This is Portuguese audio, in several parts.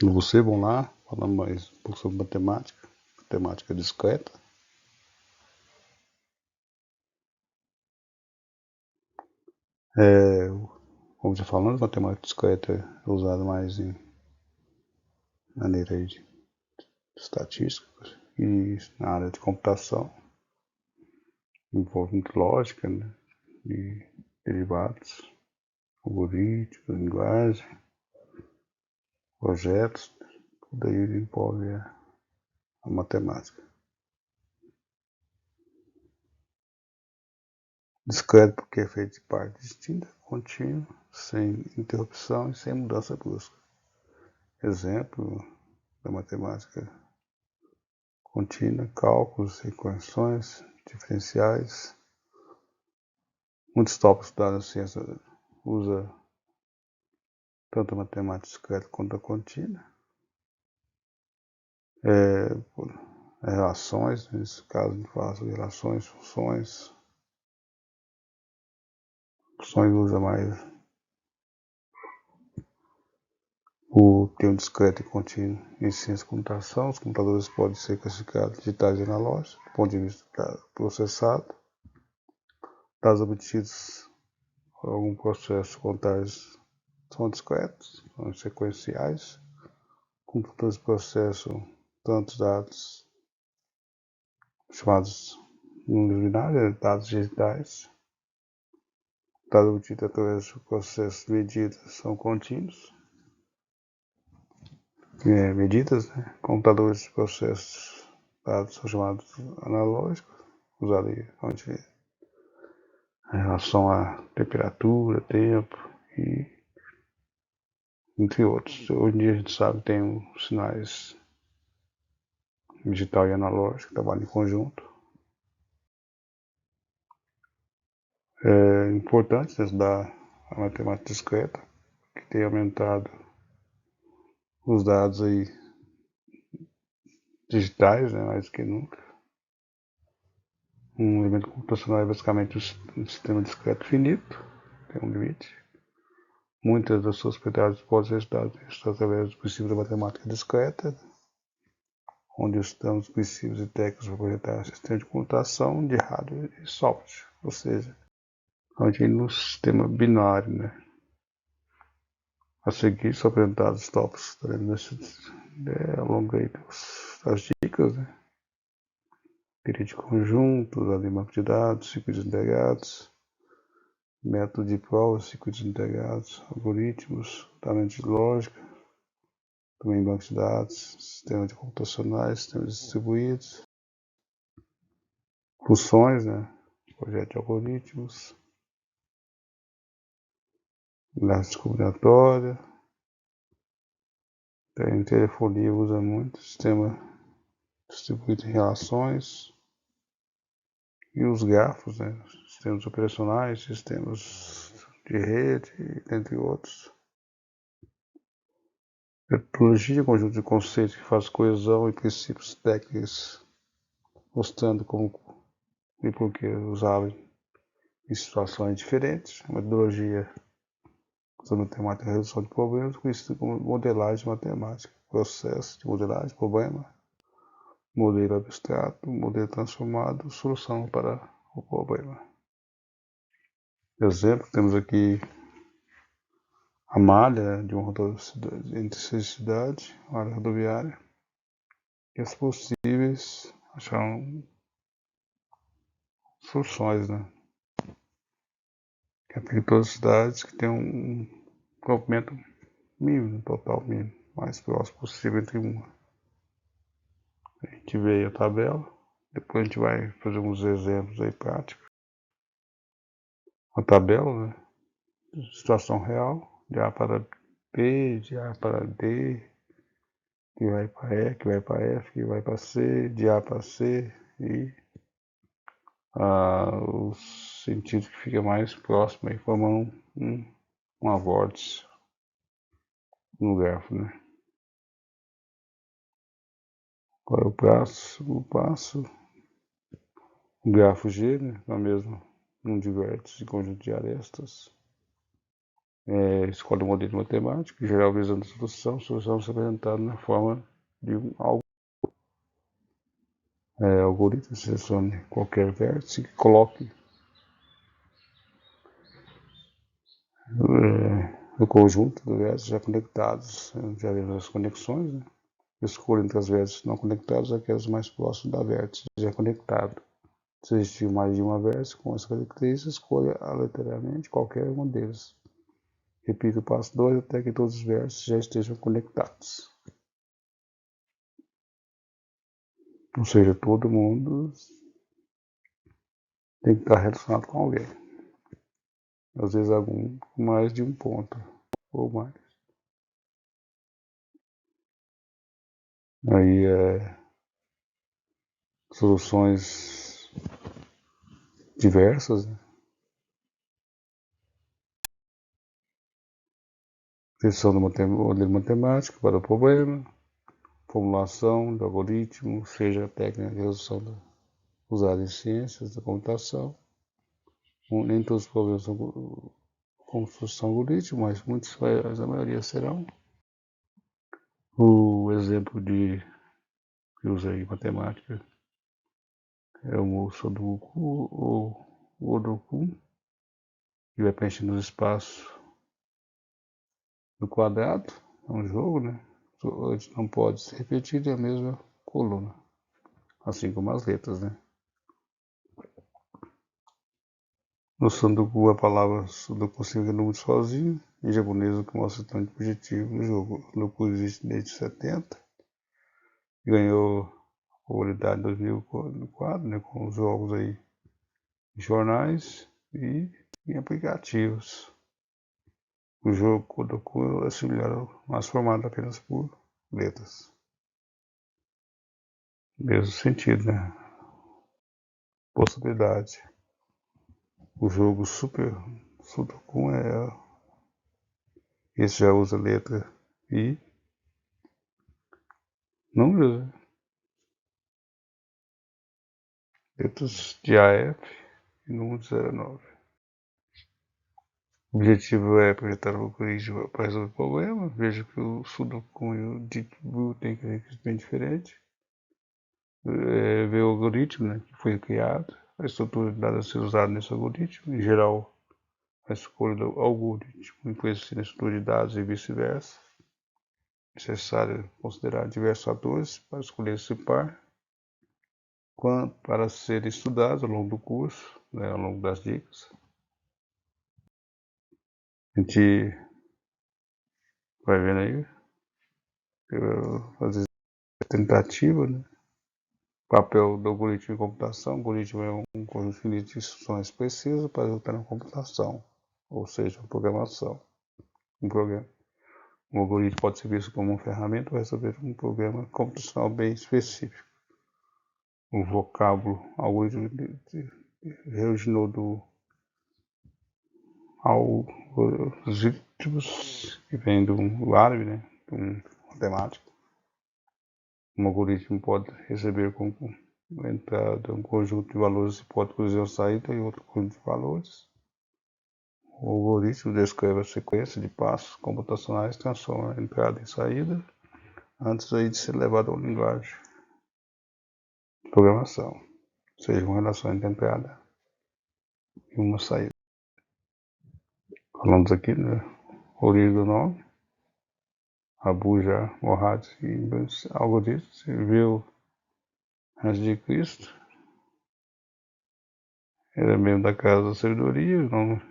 Você, vamos lá, falar mais um pouco sobre matemática, matemática discreta. Como já falamos, matemática discreta é usada mais em maneira de estatística e na área de computação, envolve muito lógica, né, de derivados, algoritmos, linguagem, projetos, tudo aí envolve a matemática. Discreto porque é feito de parte distinta, contínua, sem interrupção e sem mudança brusca. Exemplo da matemática contínua, cálculos, equações, diferenciais. Muitos tópicos estudados na ciência usam tanto a matemática discreta quanto a contínua. Relações, nesse caso a gente fala sobre relações, funções. Funções usa mais o termo discreto e contínuo em ciência da computação. Os computadores podem ser classificados digitais e analógicos, do ponto de vista processado. Dados obtidos por algum processo contábeis são discretos, são sequenciais. Computadores processam tantos dados chamados números binários, dados digitais. Dados obtidos através de processos de medidas são contínuos. Medidas, né? Computadores de processos dados são chamados analógicos, usados em relação à temperatura, tempo e entre outros. Hoje em dia a gente sabe que tem os sinais digital e analógico que trabalham em conjunto. É importante estudar a matemática discreta, que tem aumentado os dados aí digitais, né, mais do que nunca. Um elemento computacional é basicamente um sistema discreto finito, tem um limite. Muitas das suas propriedades podem ser estudadas através dos princípios da matemática discreta, onde estudamos princípios e técnicas para projetar sistemas de computação de hardware e software, ou seja, onde no sistema binário, né? A seguir são apresentados os tópicos ao longo aí das dicas, né? Teoria de conjuntos, além banco de dados, circuitos integrados, método de prova, circuitos integrados, algoritmos, talento de lógica, também banco de dados, sistemas de computacionais, sistemas distribuídos, funções, né? Projeto de algoritmos, análise combinatória, tem telefonia, usa muito, sistema distribuído em relações, e os grafos, né? Sistemas operacionais, sistemas de rede, entre outros. Metodologia, conjunto de conceitos que faz coesão e princípios técnicos, mostrando como e por que usá-lo em situações diferentes. A metodologia usando matemática e resolução de problemas, conhecido como modelagem matemática, processo de modelagem, problema, modelo abstrato, modelo transformado, solução para o problema. Exemplo, temos aqui a malha de uma rodovia entre cidade, malha rodoviária, e as possíveis soluções, né? Que aplica todas as cidades que tem um comprimento mínimo, um total mínimo, mais próximo possível entre uma. A gente vê aí a tabela, depois a gente vai fazer uns exemplos aí práticos. A tabela, né? Situação real, de A para B, de A para D, que vai para E, que vai para F, que vai para C, de A para C, e o sentido que fica mais próximo aí, formando uma vórtice no grafo, né? Agora o passo, o grafo G, né? Na mesma, num de vértices de conjunto de arestas. Escolhe um modelo matemático, em geral visando a solução se apresentada na forma de um algoritmo, selecione qualquer vértice e coloque o conjunto de vértices já conectados, já vemos as conexões, né? Escolha entre as vértices não conectadas aquelas mais próximas da vértice já conectado. Se existir mais de uma vértice com as características, escolha aleatoriamente qualquer uma deles. Repita o passo 2 até que todos os vértices já estejam conectados. Ou seja, todo mundo tem que estar relacionado com alguém. Às vezes algum com mais de um ponto ou mais. Aí soluções diversas, né? Descrição do modelo matemático para o problema, formulação do algoritmo, seja a técnica de resolução usada em ciências da computação. Nem todos os problemas são construção algoritmo, mas muitos, a maioria serão. O exemplo que usei em matemática é o Sudoku ou o Odoku, que vai preenchendo os espaços do quadrado. É um jogo, né? Onde não pode se repetir a mesma coluna, assim como as letras, né? No Sudoku, a palavra Sudoku significa número sozinho. Em japonês, o que mostra o tanto de objetivo no jogo. O Sudoku existe desde 70. Ganhou popularidade em 2004, né? Com os jogos aí em jornais e em aplicativos. O jogo Sudoku é similar, mas formado apenas por letras. Mesmo sentido, né? Possibilidade. O jogo Super Sudoku esse já usa letra I, números, né? Letras de AF e número 09. O objetivo é projetar o algoritmo para resolver o problema. Veja que o Sudoku e o Deep Blue têm características bem diferentes. Ver o algoritmo, né, que foi criado, a estrutura de dados a ser usada nesse algoritmo, em geral, a escolha do algoritmo influencia na estrutura de dados e vice-versa. É necessário considerar diversos fatores para escolher esse par, para serem estudados ao longo do curso, né, ao longo das dicas. A gente vai vendo aí, fazer tentativa, né? Papel do algoritmo em computação. O algoritmo é um conjunto finito de instruções precisas para resultar na computação, ou seja, uma programação. Um programa. Um algoritmo pode ser visto como uma ferramenta para resolver um problema computacional bem específico. O vocábulo algoritmo originou do algoritmos, que vem do árabe, né? Do matemático. Um algoritmo pode receber como entrada um conjunto de valores e pode produzir uma saída e outro conjunto de valores. O algoritmo descreve a sequência de passos computacionais que transforma a entrada em saída antes de ser levado à linguagem de programação, ou seja, uma relação entre a entrada e uma saída. Falamos aqui, né? Origem do nome. Abuja Mohamed Ibn Algoritmo viveu antes de Cristo. Era membro da Casa da Sabedoria, não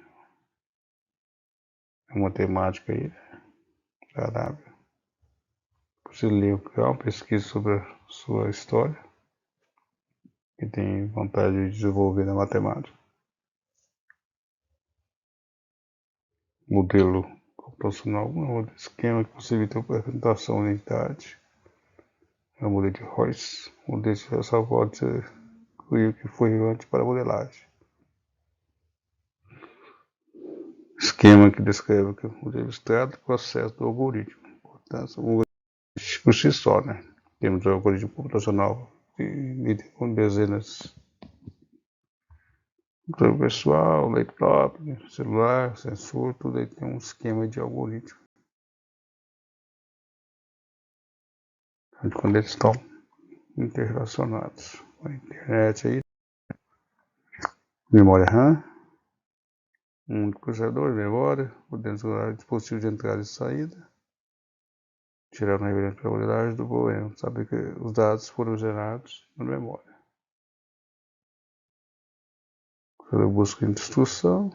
é uma temática aí da Arábia. Você lê uma pesquisa sobre a sua história e tem vontade de desenvolver na matemática. Modelo computacional é um esquema que possibilita a representação de unidade. É o modelo de Royce. O modelo de Royce pode ser o que foi relevante para a modelagem. Esquema que descreve o modelo abstrato do processo do algoritmo. Portanto, o algoritmo por si só, né? Temos o algoritmo computacional com dezenas Computador pessoal, leite próprio, celular, sensor, tudo aí tem um esquema de algoritmo. Quando eles estão interrelacionados com a internet aí, memória RAM, um único processador, memória, podendo usar dispositivo de entrada e saída, tirando a revelabilidade do problema, saber que os dados foram gerados na memória. Busca de instrução,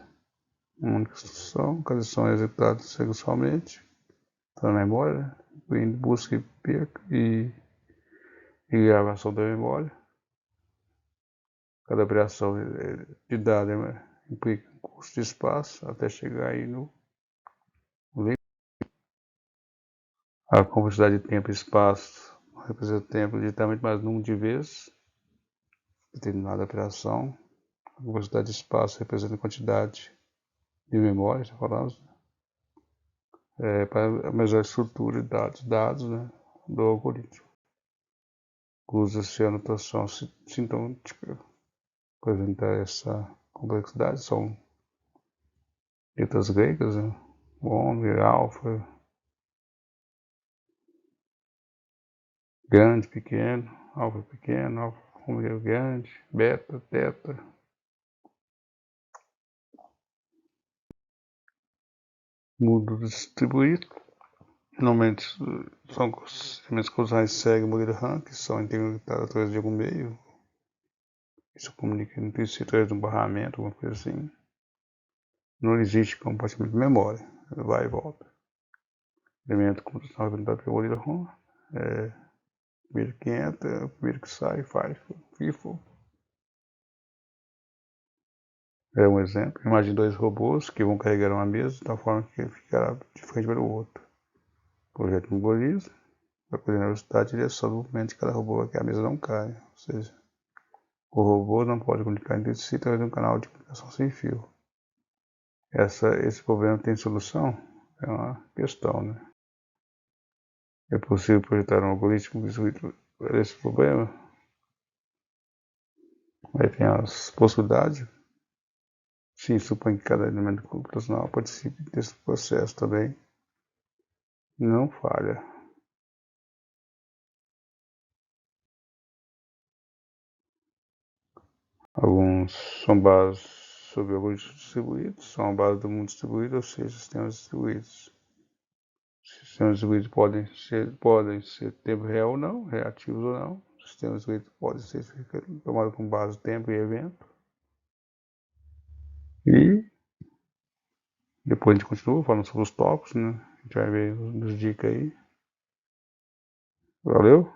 uma única instrução, cada instrução é executada sequencialmente, está na memória, incluindo busca e perca e gravação da memória. Cada operação de dados implica um custo de espaço até chegar aí no limite. A complexidade de tempo e espaço representa o tempo diretamente mais número de vezes determinada operação. A complexidade de espaço representa a quantidade de memória, já falamos, para a melhor estrutura de dados, né, do algoritmo. Usa-se a notação sintática para apresentar essa complexidade, são letras gregas, né, ômega, alfa, grande, pequeno, alfa, ômega grande, beta, teta. Mundo distribuído. Normalmente são sistemas causais que seguem o modelo RAM, que são integrados através de algum meio. Isso comunica entre si através de um barramento, alguma coisa assim. Não existe compartimento de memória, vai e volta. Elemento computacional representado pelo modelo RAM. Primeiro que entra, primeiro que sai, FIFO. É um exemplo. Imagine dois robôs que vão carregar uma mesa de tal forma que ficará de frente para o outro. O projeto memoriza, vai coordenar a velocidade e direção do movimento de cada robô para que a mesa não caia. Ou seja, o robô não pode comunicar entre si através de um canal de comunicação sem fio. Esse problema tem solução? É uma questão, né? É possível projetar um algoritmo que resolva esse problema? Aí tem as possibilidades. Sim, supõe que cada elemento computacional participe desse processo também. Não falha. Alguns são bases sobre algoritmos distribuídos, são a base do mundo distribuído, ou seja, sistemas distribuídos. Sistemas distribuídos podem ser tempo real ou não, reativos ou não. Sistemas distribuídos podem ser tomados como base tempo e evento. E depois a gente continua falando sobre os tópicos, né? A gente vai ver nos dicas aí. Valeu!